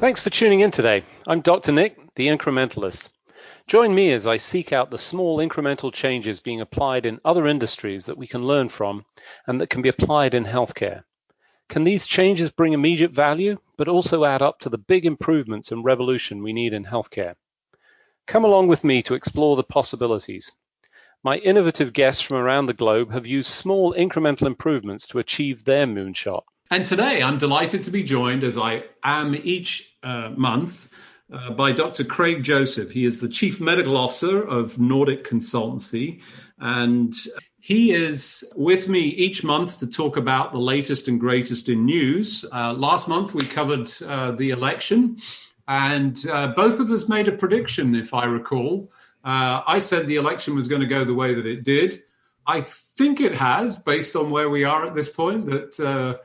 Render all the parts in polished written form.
Thanks for tuning in today. I'm Dr. Nick, the Incrementalist. Join me as I seek out the small incremental changes being applied in other industries that we can learn from and that can be applied in healthcare. Can these changes bring immediate value, but also add up to the big improvements and revolution we need in healthcare? Come along with me to explore the possibilities. My innovative guests from around the globe have used small incremental improvements to achieve their moonshot. And today I'm delighted to be joined, as I am each month, by Dr. Craig Joseph. He is the Chief Medical Officer of Nordic Consultancy, and he is with me each month to talk about the latest and greatest in news. Last month we covered the election, and both of us made a prediction, if I recall. I said the election was going to go the way that it did. I think it has, based on where we are at this point, that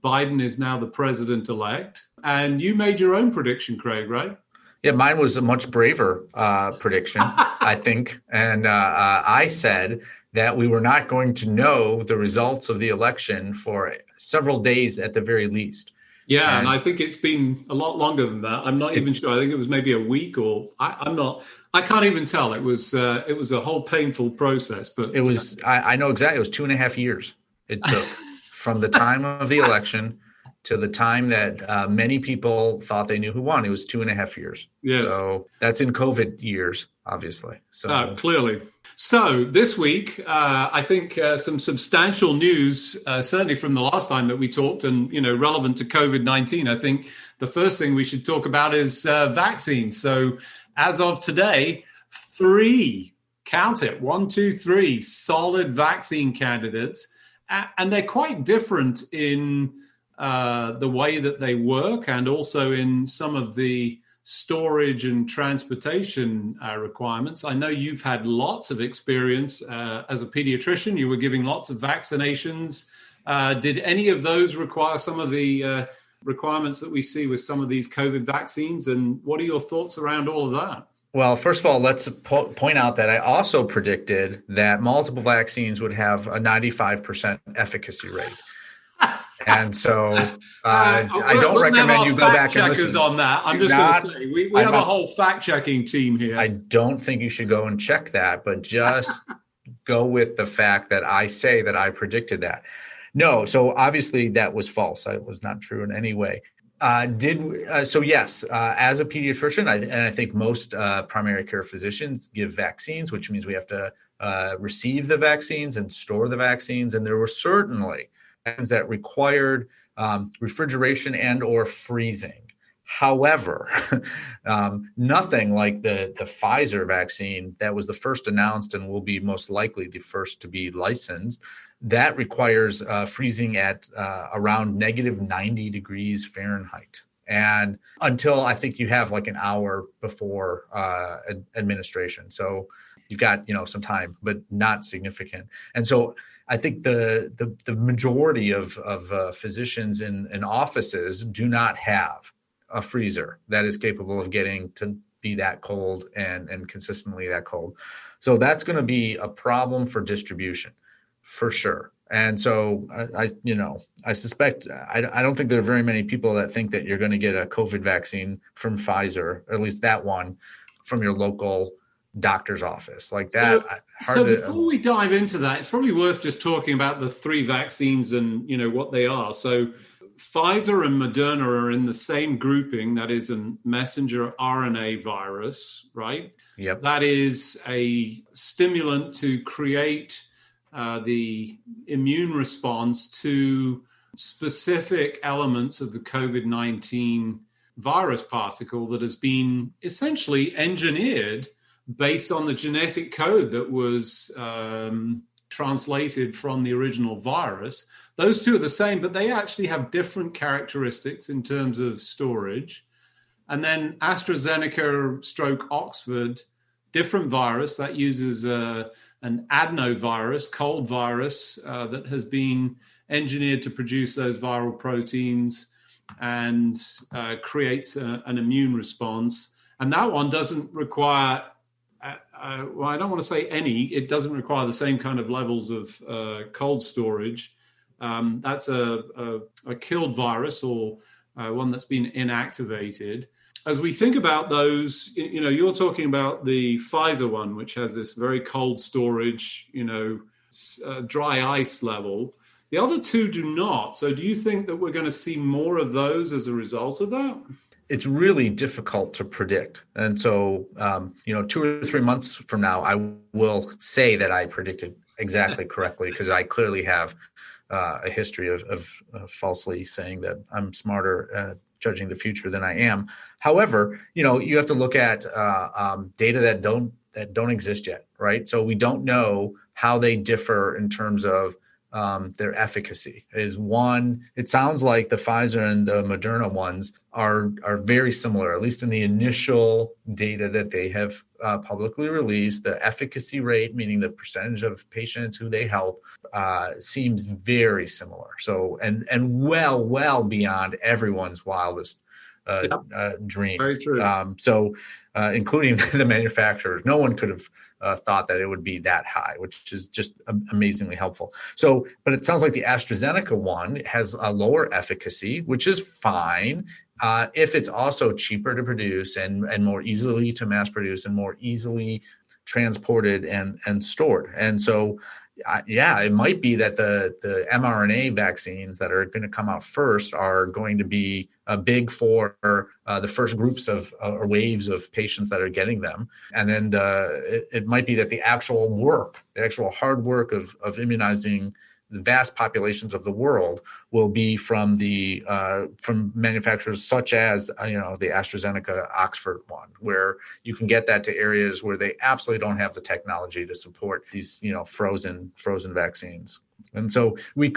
Biden is now the president-elect. And you made your own prediction, Craig, right? Yeah, mine was a much braver prediction, I think. And I said that we were not going to know the results of the election for several days at the very least. Yeah, and I think it's been a lot longer than that. I'm not even sure. I think it was maybe a week, or I can't even tell. It was a whole painful process. But it was, I know exactly, it was 2.5 years it took from the time of the election to the time that many people thought they knew who won. It was 2.5 years. Yes. So that's in COVID years, obviously. So clearly. So this week, I think some substantial news, certainly from the last time that we talked, and relevant to COVID-19. I think the first thing we should talk about is vaccines. So as of today, 3, count it, 1, 2, 3 solid vaccine candidates, and they're quite different in the way that they work, and also in some of the storage and transportation requirements. I know you've had lots of experience as a pediatrician. You were giving lots of vaccinations. Did any of those require some of the requirements that we see with some of these COVID vaccines? And what are your thoughts around all of that? Well, first of all, let's point out that I also predicted that multiple vaccines would have a 95% efficacy rate. And so I don't recommend you go back and listen. On that. I'm just going to say, we have a whole fact-checking team here. I don't think you should go and check that, but just go with the fact that I say that I predicted that. No, so obviously that was false. It was not true in any way. So yes, as a pediatrician, and I think most primary care physicians give vaccines, which means we have to receive the vaccines and store the vaccines. And there were certainly that required refrigeration and or freezing. However, nothing like the Pfizer vaccine that was the first announced and will be most likely the first to be licensed. That requires freezing at around negative 90 degrees Fahrenheit. And until I think you have like an hour before administration. So you've got, some time, but not significant. And so I think the majority of physicians in offices do not have a freezer that is capable of getting to be that cold and consistently that cold. So that's going to be a problem for distribution for sure. And so I suspect, I don't think there are very many people that think that you're going to get a COVID vaccine from Pfizer, or at least that one from your local doctor's office like that. So before we dive into that, it's probably worth just talking about the 3 vaccines and what they are. So Pfizer and Moderna are in the same grouping. That is a messenger RNA virus, right? Yep. That is a stimulant to create the immune response to specific elements of the COVID-19 virus particle that has been essentially engineered based on the genetic code that was translated from the original virus. Those 2 are the same, but they actually have different characteristics in terms of storage. And then AstraZeneca / Oxford, different virus that uses an adenovirus, cold virus, that has been engineered to produce those viral proteins and creates an immune response. And that one doesn't require well, I don't want to say any, it doesn't require the same kind of levels of cold storage. That's a killed virus or one that's been inactivated. As we think about those, you're talking about the Pfizer one, which has this very cold storage, dry ice level. The other two do not. So do you think that we're going to see more of those as a result of that? It's really difficult to predict. And so, 2 or 3 months from now, I will say that I predicted exactly correctly, because I clearly have a history of falsely saying that I'm smarter at judging the future than I am. However, you have to look at data that don't exist yet, right? So we don't know how they differ in terms of their efficacy. It sounds like the Pfizer and the Moderna ones are very similar, at least in the initial data that they have publicly released. The efficacy rate, meaning the percentage of patients who they help, seems very similar. So, and well beyond everyone's wildest dreams. Very true. Including the manufacturers, no one could have thought that it would be that high, which is just amazingly helpful. So, but it sounds like the AstraZeneca one has a lower efficacy, which is fine if it's also cheaper to produce and more easily to mass produce and more easily transported and stored. And so, it might be that the mRNA vaccines that are going to come out first are going to be big for the first groups of or waves of patients that are getting them. And then it might be that the actual hard work of immunizing the vast populations of the world will be from from manufacturers such as the AstraZeneca Oxford one, where you can get that to areas where they absolutely don't have the technology to support these frozen vaccines. And so we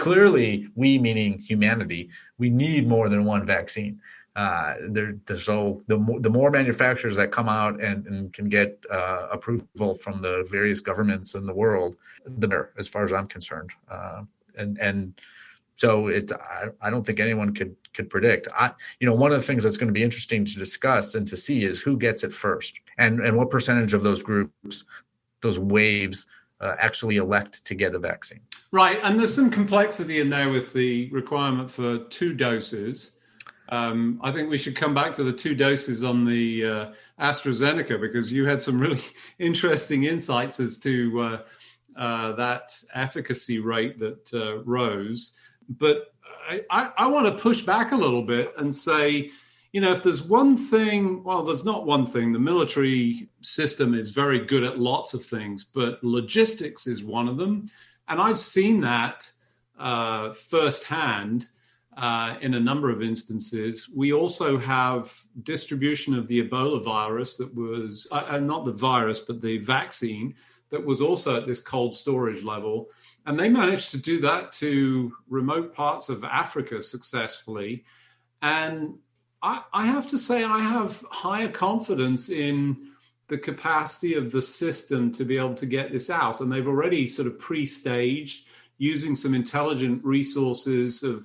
meaning humanity, we need more than one vaccine. So the more manufacturers that come out and can get approval from the various governments in the world, the better, as far as I'm concerned. So I don't think anyone could predict. One of the things that's going to be interesting to discuss and to see is who gets it first, and what percentage of those groups, those waves, actually elect to get a vaccine. Right, and there's some complexity in there with the requirement for 2 doses. I think we should come back to the 2 doses on the AstraZeneca, because you had some really interesting insights as to that efficacy rate that rose. But I want to push back a little bit and say, if there's one thing, well, there's not one thing. The military system is very good at lots of things, but logistics is one of them. And I've seen that firsthand. In a number of instances. We also have distribution of the Ebola virus that was, not the virus, but the vaccine that was also at this cold storage level. And they managed to do that to remote parts of Africa successfully. And I have to say, I have higher confidence in the capacity of the system to be able to get this out. And they've already sort of pre-staged, using some intelligent resources of,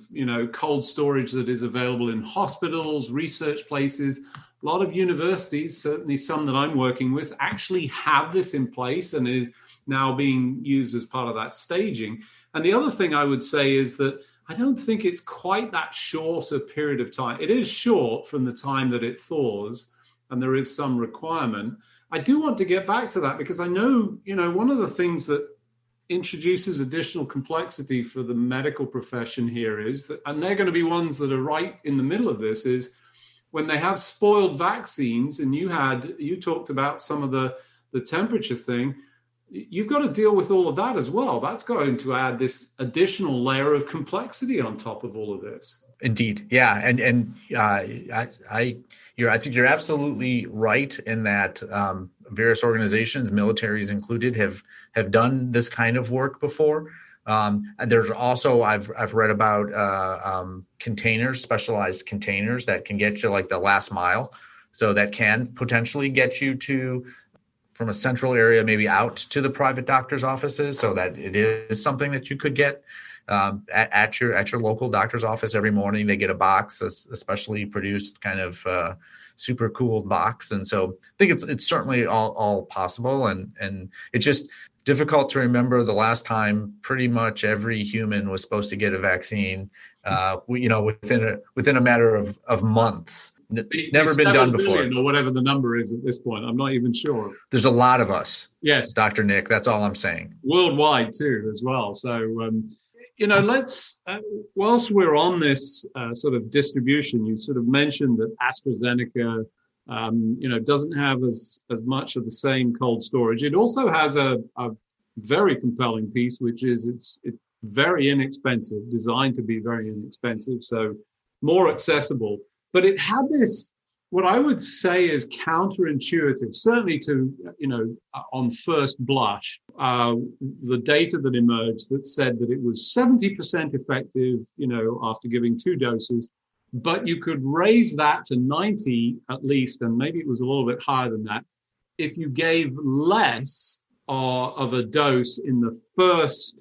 cold storage that is available in hospitals, research places. A lot of universities, certainly some that I'm working with, actually have this in place and is now being used as part of that staging. And the other thing I would say is that I don't think it's quite that short a period of time. It is short from the time that it thaws, and there is some requirement. I do want to get back to that, because I know, one of the things that introduces additional complexity for the medical profession here is that, and they're going to be ones that are right in the middle of this, is when they have spoiled vaccines, and you talked about some of the temperature thing, you've got to deal with all of that as well. That's going to add this additional layer of complexity on top of all of this. Indeed. Yeah. And I think you're absolutely right in that various organizations, militaries included, have done this kind of work before. And there's also, I've read about containers, specialized containers that can get you like the last mile. So that can potentially get you from a central area, maybe out to the private doctor's offices, so that it is something that you could get at your local doctor's office every morning. They get a box, a specially produced kind of super cooled box. And so I think it's certainly all possible. And it's just difficult to remember the last time pretty much every human was supposed to get a vaccine within a matter of months. Never been done before. Or whatever the number is at this point. I'm not even sure. There's a lot of us. Yes. Dr. Nick, that's all I'm saying. Worldwide too, as well. So, let's, whilst we're on this sort of distribution, you sort of mentioned that AstraZeneca, doesn't have as much of the same cold storage. It also has a very compelling piece, which is it's very inexpensive, designed to be very inexpensive, so more accessible. But it had this, what I would say is counterintuitive, certainly to, on first blush, the data that emerged that said that it was 70% effective, after giving 2 doses, but you could raise that to 90 at least, and maybe it was a little bit higher than that, if you gave less of a dose in the first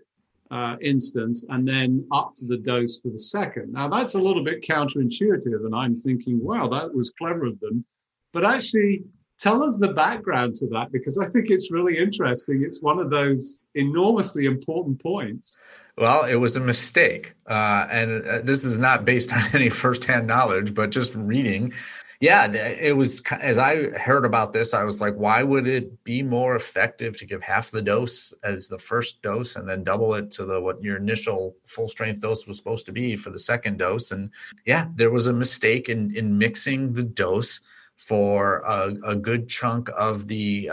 instance, and then up to the dose for the second. Now, that's a little bit counterintuitive, and I'm thinking, wow, that was clever of them. But actually, tell us the background to that, because I think it's really interesting. It's one of those enormously important points. Well, it was a mistake. And this is not based on any firsthand knowledge, but just reading. Yeah, it was, as I heard about this, I was like, why would it be more effective to give half the dose as the first dose and then double it to what your initial full strength dose was supposed to be for the second dose? And yeah, there was a mistake in mixing the dose for a good chunk of the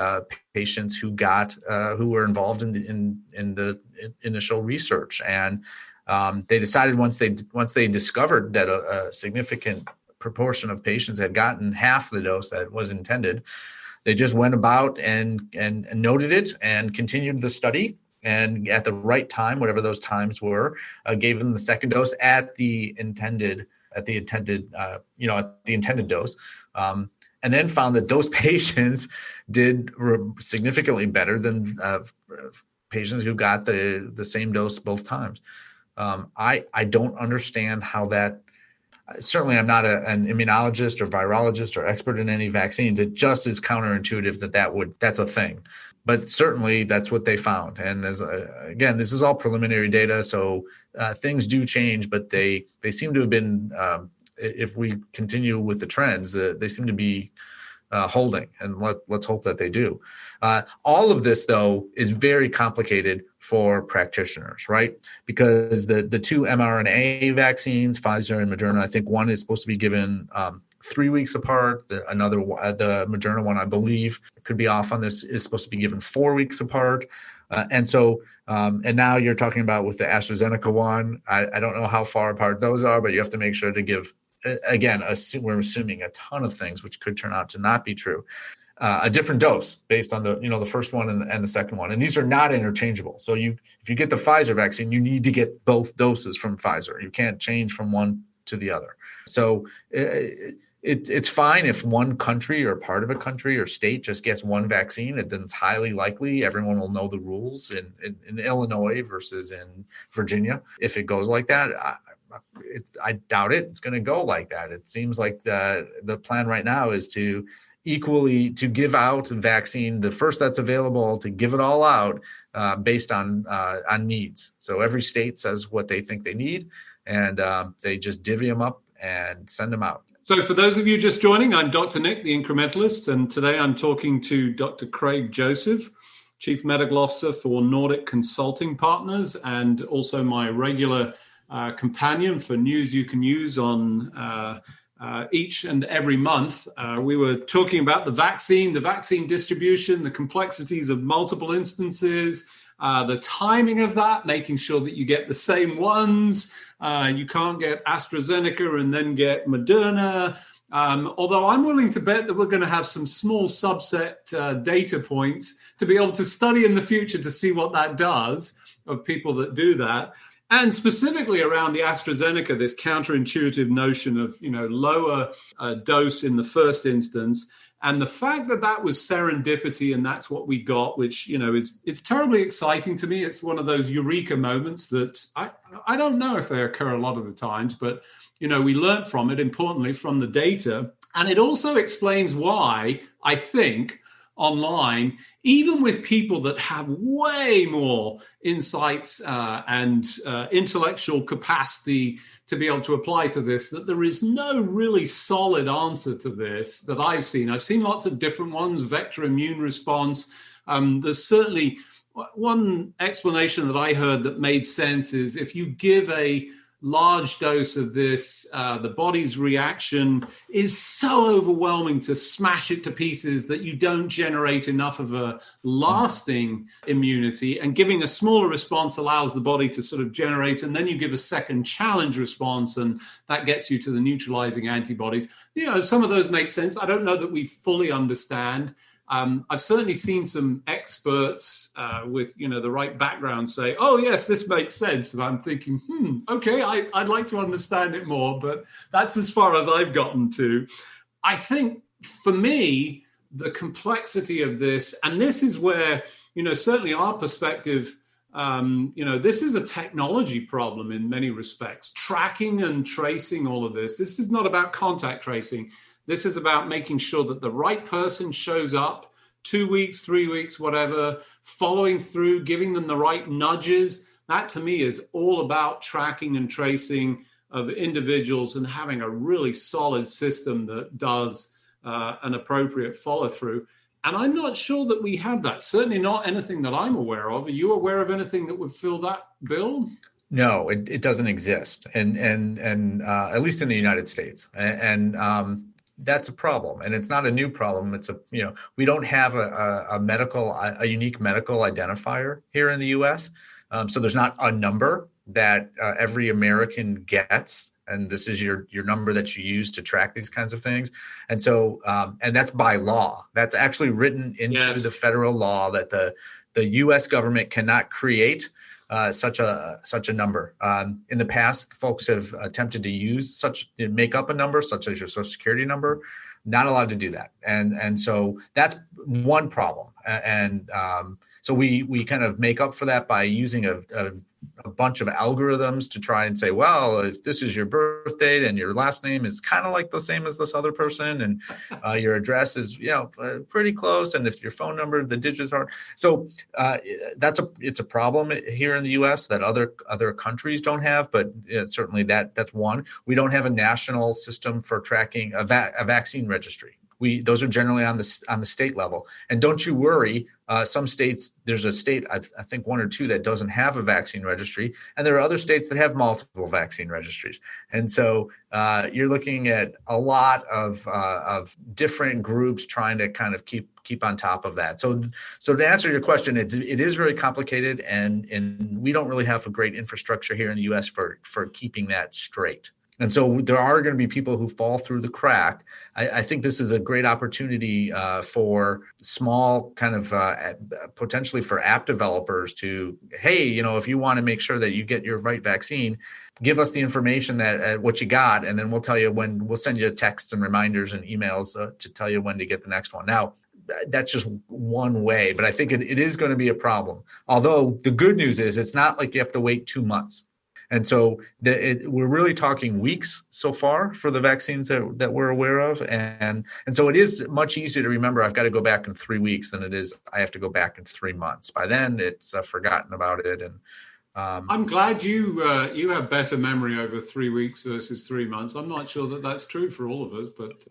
patients who were involved in the initial research. And they decided once they discovered that a significant proportion of patients had gotten half the dose that was intended, they just went about and noted it and continued the study. And at the right time, whatever those times were, gave them the second dose at the intended dose. And then found that those patients did significantly better than patients who got the same dose both times. I don't understand how that. Certainly, I'm not an immunologist or virologist or expert in any vaccines. It just is counterintuitive that's a thing. But certainly, that's what they found. And again, this is all preliminary data, so things do change. But they seem to have been, if we continue with the trends, they seem to be holding. And let's hope that they do. All of this, though, is very complicated for practitioners, right? Because the 2 mRNA vaccines, Pfizer and Moderna, I think one is supposed to be given 3 weeks apart. The Moderna one, I believe, could be off on this, is supposed to be given 4 weeks apart. And now you're talking about with the AstraZeneca one, I don't know how far apart those are, but you have to make sure to give, again, we're assuming a ton of things, which could turn out to not be true. A different dose based on the first one and the second one. And these are not interchangeable. So if you get the Pfizer vaccine, you need to get both doses from Pfizer. You can't change from one to the other. So it's fine if one country or part of a country or state just gets one vaccine, and then it's highly likely everyone will know the rules in Illinois versus in Virginia. If it goes like that, I doubt it's going to go like that. It seems like the plan right now is to equally to give out vaccine, the first that's available, to give it all out based on needs. So every state says what they think they need, and they just divvy them up and send them out. So for those of you just joining, I'm Dr. Nick, the Incrementalist, and today I'm talking to Dr. Craig Joseph, Chief Medical Officer for Nordic Consulting Partners, and also my regular companion for news you can use on each and every month. We were talking about the vaccine distribution, the complexities of multiple instances, the timing of that, making sure that you get the same ones. You can't get AstraZeneca and then get Moderna. Although I'm willing to bet that we're going to have some small subset data points to be able to study in the future to see what that does of people that do that. And specifically around the AstraZeneca, this counterintuitive notion of, lower dose in the first instance. And the fact that was serendipity and that's what we got, which, it's terribly exciting to me. It's one of those eureka moments that I don't know if they occur a lot of the times, but, we learned from it, importantly, from the data. And it also explains why I think online, even with people that have way more insights and intellectual capacity to be able to apply to this, that there is no really solid answer to this that I've seen. I've seen lots of different ones, vector immune response. There's certainly one explanation that I heard that made sense is if you give a large dose of this, the body's reaction is so overwhelming to smash it to pieces that you don't generate enough of a lasting immunity, and giving a smaller response allows the body to sort of generate, and then you give a second challenge response, and that gets you to the neutralizing antibodies. Some of those make sense. I don't know that we fully understand. I've certainly seen some experts with, the right background say, oh, yes, this makes sense. And I'm thinking, okay, I'd like to understand it more, but that's as far as I've gotten to. I think for me, the complexity of this, and this is where, certainly our perspective, this is a technology problem in many respects. Tracking and tracing all of this. This is not about contact tracing. This is about making sure that the right person shows up 2 weeks, 3 weeks, whatever, following through, giving them the right nudges. That to me is all about tracking and tracing of individuals and having a really solid system that does an appropriate follow through. And I'm not sure that we have that. Certainly not anything that I'm aware of. Are you aware of anything that would fill that bill? No, it doesn't exist, and at least in the United States, and that's a problem, and it's not a new problem. It's we don't have a unique medical identifier here in the U.S., so there's not a number that every American gets, and this is your number that you use to track these kinds of things, and so and that's by law. That's actually written into the federal law that the U.S. government cannot create such a number. In the past, folks have attempted to make up a number such as your Social Security number. Not allowed to do that, and so that's one problem. And so we kind of make up for that by using a bunch of algorithms to try and say, well, if this is your birth date and your last name is kind of like the same as this other person, and your address is pretty close, and if your phone number, the digits are so it's a problem here in the U.S. that other countries don't have, but certainly that's one. We don't have a national system for tracking a vaccine registry. Those are generally on the state level. And don't you worry, some states, there's a state, I think one or two, that doesn't have a vaccine registry. And there are other states that have multiple vaccine registries. And so you're looking at a lot of different groups trying to kind of keep on top of that. So to answer your question, it is very complicated, and we don't really have a great infrastructure here in the U.S. for keeping that straight. And so there are going to be people who fall through the crack. I think this is a great opportunity for small kind of potentially for app developers to, hey, if you want to make sure that you get your right vaccine, give us the information that what you got, and then we'll tell you when. We'll send you texts and reminders and emails to tell you when to get the next one. Now, that's just one way, but I think it is going to be a problem. Although the good news is it's not like you have to wait 2 months. And so we're really talking weeks so far for the vaccines that we're aware of. And so it is much easier to remember I've got to go back in 3 weeks than it is I have to go back in 3 months. By then, it's forgotten about it. And I'm glad you have better memory over 3 weeks versus 3 months. I'm not sure that that's true for all of us, but...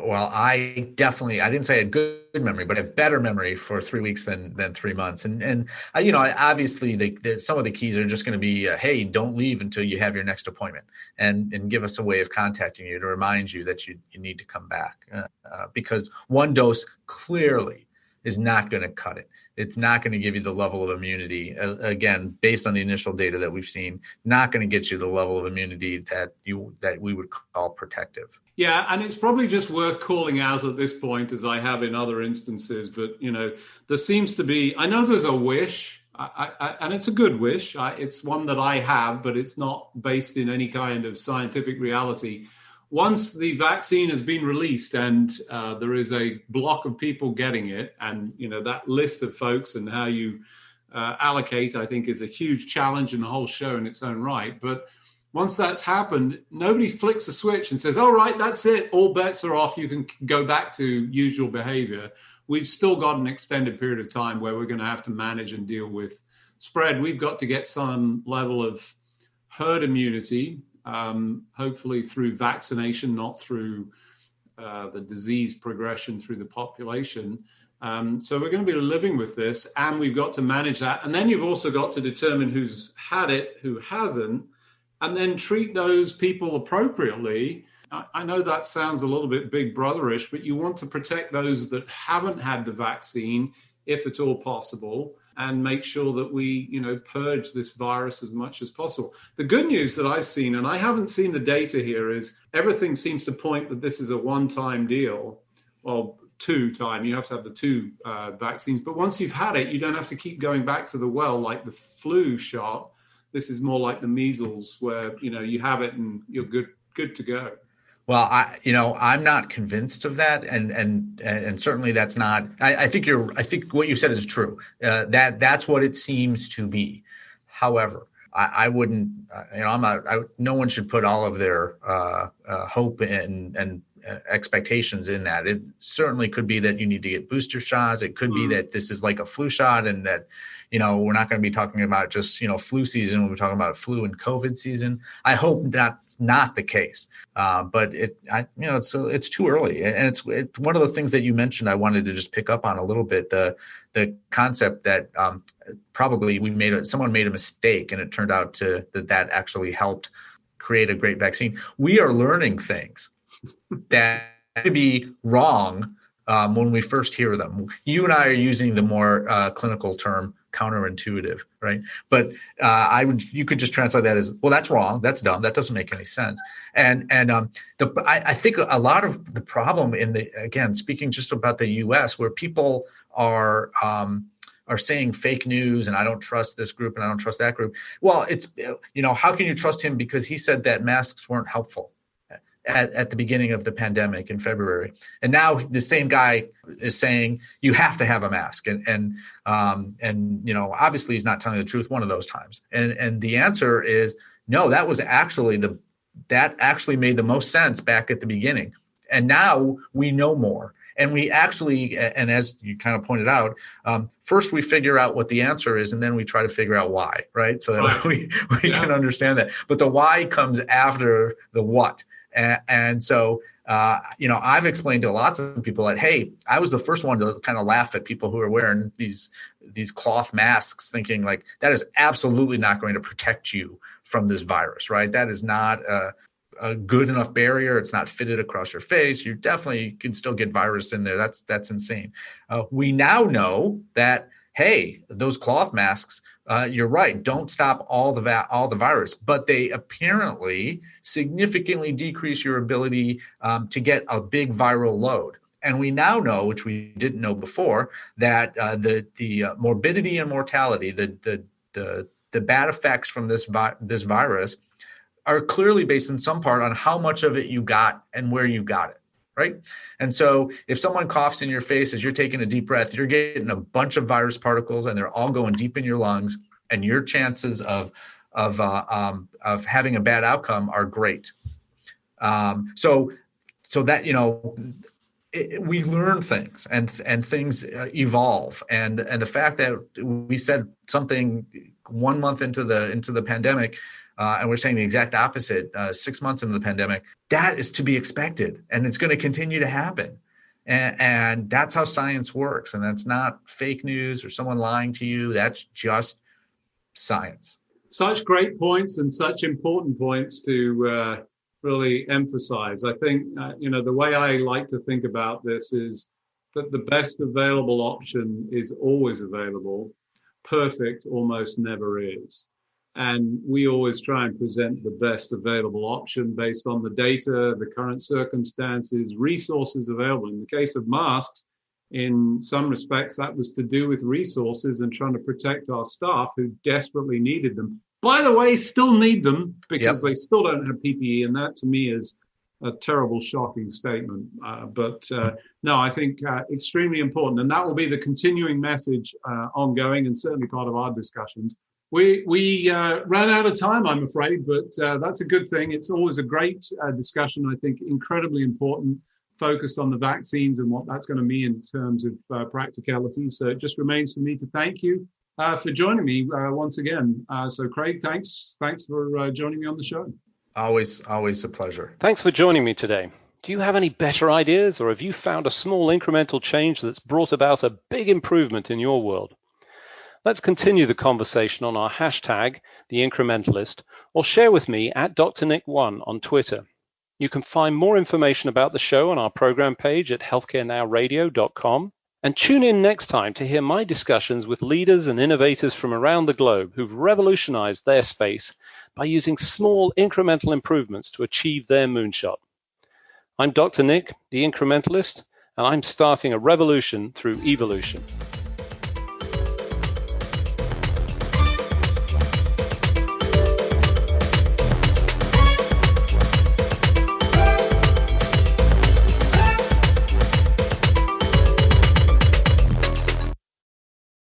Well, I didn't say I had good memory, but I have better memory for 3 weeks than 3 months. And obviously some of the keys are just going to be, hey, don't leave until you have your next appointment, and give us a way of contacting you to remind you that you need to come back, because one dose clearly is not going to cut it. It's not going to give you the level of immunity, again, based on the initial data that we've seen, not going to get you the level of immunity that we would call protective. Yeah, and it's probably just worth calling out at this point, as I have in other instances, but, there seems to be, I know there's a wish, and it's a good wish. It's one that I have, but it's not based in any kind of scientific reality. Once the vaccine has been released and there is a block of people getting it, and that list of folks and how you allocate, I think, is a huge challenge and a whole show in its own right. But once that's happened, nobody flicks a switch and says, all right, that's it. All bets are off. You can go back to usual behavior. We've still got an extended period of time where we're going to have to manage and deal with spread. We've got to get some level of herd immunity. hopefully through vaccination, not through the disease progression through the population. So we're going to be living with this, and we've got to manage that. And then you've also got to determine who's had it, who hasn't, and then treat those people appropriately. I know that sounds a little bit big brotherish, but you want to protect those that haven't had the vaccine, if at all possible, and make sure that we, purge this virus as much as possible. The good news that I've seen, and I haven't seen the data here, is everything seems to point that this is a one-time deal. Well, two-time. You have to have the two vaccines. But once you've had it, you don't have to keep going back to the well like the flu shot. This is more like the measles, where, you have it and you're good to go. Well, I'm not convinced of that, and certainly that's not. I think what you said is true. That's what it seems to be. However, I wouldn't. No one should put all of their hope and expectations in that. It certainly could be that you need to get booster shots. It could be that this is like a flu shot, and that we're not going to be talking about just flu season. We're talking about flu and COVID season. I hope that's not the case, but it's too early, and it's one of the things that you mentioned. I wanted to just pick up on a little bit the concept that probably someone made a mistake, and it turned out that actually helped create a great vaccine. We are learning things that could be wrong when we first hear them. You and I are using the more clinical term counterintuitive, right? But you could just translate that as, well, that's wrong, that's dumb, that doesn't make any sense. And I think a lot of the problem again, speaking just about the U.S., where people are saying fake news and I don't trust this group and I don't trust that group. Well, it's how can you trust him because he said that masks weren't helpful at the beginning of the pandemic in February. And now the same guy is saying you have to have a mask. And obviously he's not telling the truth one of those times. And the answer is no, that actually made the most sense back at the beginning. And now we know more. And we actually, and as you kind of pointed out, first we figure out what the answer is, and then we try to figure out why, right? So that we can understand that. But the why comes after the what. And so, I've explained to lots of people that, hey, I was the first one to kind of laugh at people who are wearing these cloth masks, thinking like that is absolutely not going to protect you from this virus, right? That is not a good enough barrier. It's not fitted across your face. You definitely can still get virus in there. That's insane. We now know that, hey, those cloth masks, you're right, don't stop all the virus, but they apparently significantly decrease your ability to get a big viral load. And we now know, which we didn't know before, that the morbidity and mortality, the bad effects from this virus are clearly based in some part on how much of it you got and where you got it. Right. And so if someone coughs in your face as you're taking a deep breath, you're getting a bunch of virus particles and they're all going deep in your lungs, and your chances of having a bad outcome are great. So that, we learn things and things evolve. And the fact that we said something 1 month into the pandemic, and we're saying the exact opposite 6 months into the pandemic, that is to be expected, and it's going to continue to happen. And that's how science works. And that's not fake news or someone lying to you. That's just science. Such great points and such important points to really emphasize. I think, the way I like to think about this is that the best available option is always available. Perfect almost never is. And we always try and present the best available option based on the data, the current circumstances, resources available. In the case of masks, in some respects, that was to do with resources and trying to protect our staff who desperately needed them. By the way, still need them because they still don't have PPE. And that to me is a terrible, shocking statement. But I think extremely important. And that will be the continuing message ongoing and certainly part of our discussions. We ran out of time, I'm afraid, but that's a good thing. It's always a great discussion, I think, incredibly important, focused on the vaccines and what that's going to mean in terms of practicality. So it just remains for me to thank you for joining me once again. So Craig, thanks for joining me on the show. Always a pleasure. Thanks for joining me today. Do you have any better ideas, or have you found a small incremental change that's brought about a big improvement in your world? Let's continue the conversation on our hashtag, The Incrementalist, or share with me at DrNick1 on Twitter. You can find more information about the show on our program page at healthcarenowradio.com. And tune in next time to hear my discussions with leaders and innovators from around the globe who've revolutionized their space by using small incremental improvements to achieve their moonshot. I'm Dr. Nick, the Incrementalist, and I'm starting a revolution through evolution.